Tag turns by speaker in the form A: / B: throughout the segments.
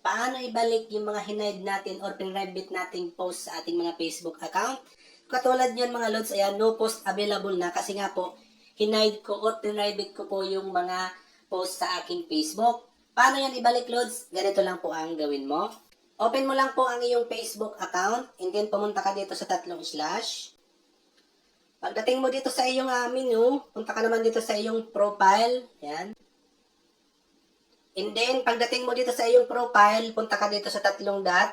A: paano ibalik yung mga hinide natin or pinribate nating post sa ating mga Facebook account. Katulad nyan mga lods, ayan, no post available na kasi nga po, hinide ko or pinribate ko po yung mga post sa aking Facebook. Paano yan ibalik lods? Ganito lang po ang gawin mo. Open mo lang po ang iyong Facebook account and then pumunta ka dito sa tatlong slash. Pagdating mo dito sa iyong menu, punta ka naman dito sa iyong profile. Yan. And then, pagdating mo dito sa iyong profile, punta ka dito sa tatlong dot.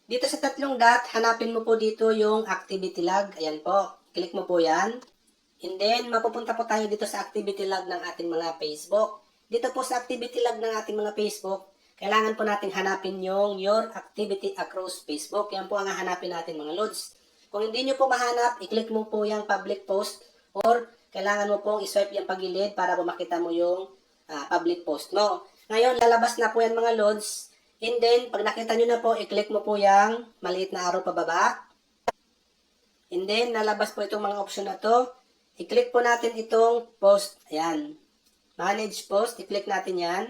A: Dito sa tatlong dot, hanapin mo po dito yung activity log. Ayan po. Click mo po yan. And then, mapupunta po tayo dito sa activity log ng ating mga Facebook. Dito po sa activity log ng ating mga Facebook, kailangan po natin hanapin yung your activity across Facebook. Yan po ang hanapin natin mga lods. Kung hindi nyo po mahanap, i-click mo po yung public post or kailangan mo pong i-swipe yung pagilid para po makita mo yung public post mo. Ngayon, lalabas na po yan mga lods. And then, pag nakita nyo na po, i-click mo po yung maliit na arrow pababa. And then, lalabas po itong mga option na to. I-click po natin itong post. Ayan. Manage post. I-click natin yan.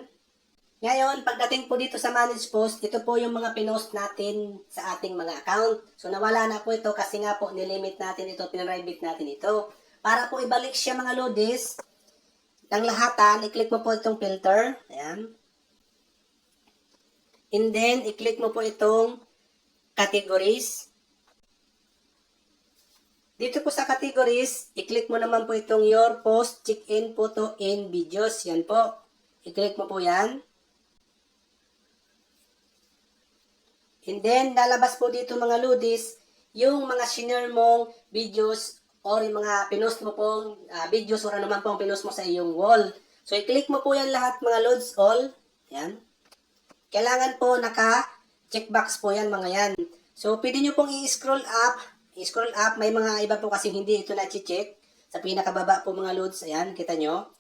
A: Ngayon, pagdating po dito sa manage post, ito po yung mga pinost natin sa ating mga account. So, nawala na po ito kasi nga po nilimit natin ito, pinribate natin ito. Para po ibalik siya mga lodis, ng lahatan, i-click mo po itong filter. Ayan. And then, i-click mo po itong categories. Dito po sa categories, i-click mo naman po itong your post, check-in, photo, and videos. Yan po. I-click mo po yan. And then, lalabas po dito mga lodis, yung mga shinare mong videos or yung mga pinost mo pong videos or ano man pong pinost mo sa iyong wall. So, i-click mo po yan lahat mga lods all. Yan. Kailangan po naka-checkbox po yan mga yan. So, pwede nyo pong i-scroll up. I-scroll up. May mga iba po kasi hindi ito na-check. Sa pinakababa po mga lods. Ayan, kita nyo.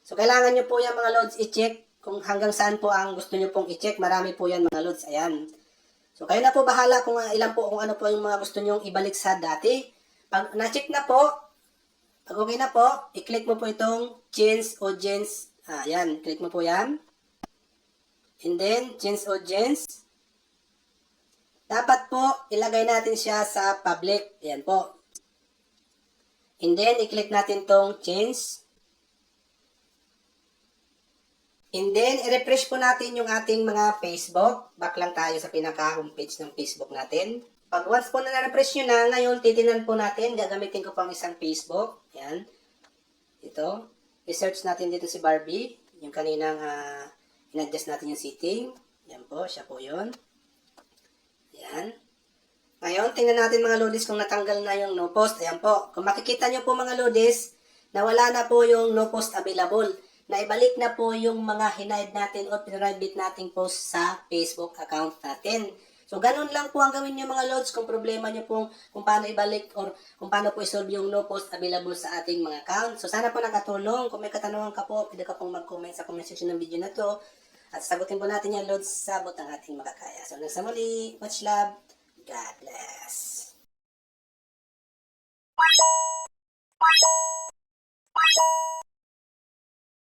A: So, kailangan nyo po yan mga lods i-check kung hanggang saan po ang gusto nyo pong i-check. Marami po yan mga lods. Ayan. So, kayo na po bahala kung ilan po, kung ano po yung mga gusto nyong ibalik sa dati. Pag na-check na po, pag okay na po, i-click mo po itong change audience. Ayan, click mo po yan. And then, change audience. Dapat po, ilagay natin siya sa public. Ayan po. And then, i-click natin tong change. And then, i-refresh po natin yung ating mga Facebook. Back lang tayo sa pinaka-homepage ng Facebook natin. Pag once po na na-refresh nyo na, ngayon, titinan po natin. Gagamitin ko pang isang Facebook. Ayan. Ito. I-search natin dito si Barbie. Yung kaninang in-adjust natin yung setting. Ayan po. Siya po yun. Ayan. Ngayon, tingnan natin mga lodis kung natanggal na yung no post. Ayan po. Kung makikita nyo po mga lodis, nawala na po yung no post available. Naibalik na po yung mga hinide natin o pinribate nating post sa Facebook account natin. So, ganun lang po ang gawin nyo mga lods kung problema nyo po kung paano ibalik or kung paano po isolve yung no post available sa ating mga account. So, sana po nakatulong. Kung may katanungan ka po, pwede ka pong mag-comment sa comment section ng video na to. At sagutin po natin yan lods sa abot ng ating makakaya. So, hanggang sa muli, much love. God bless.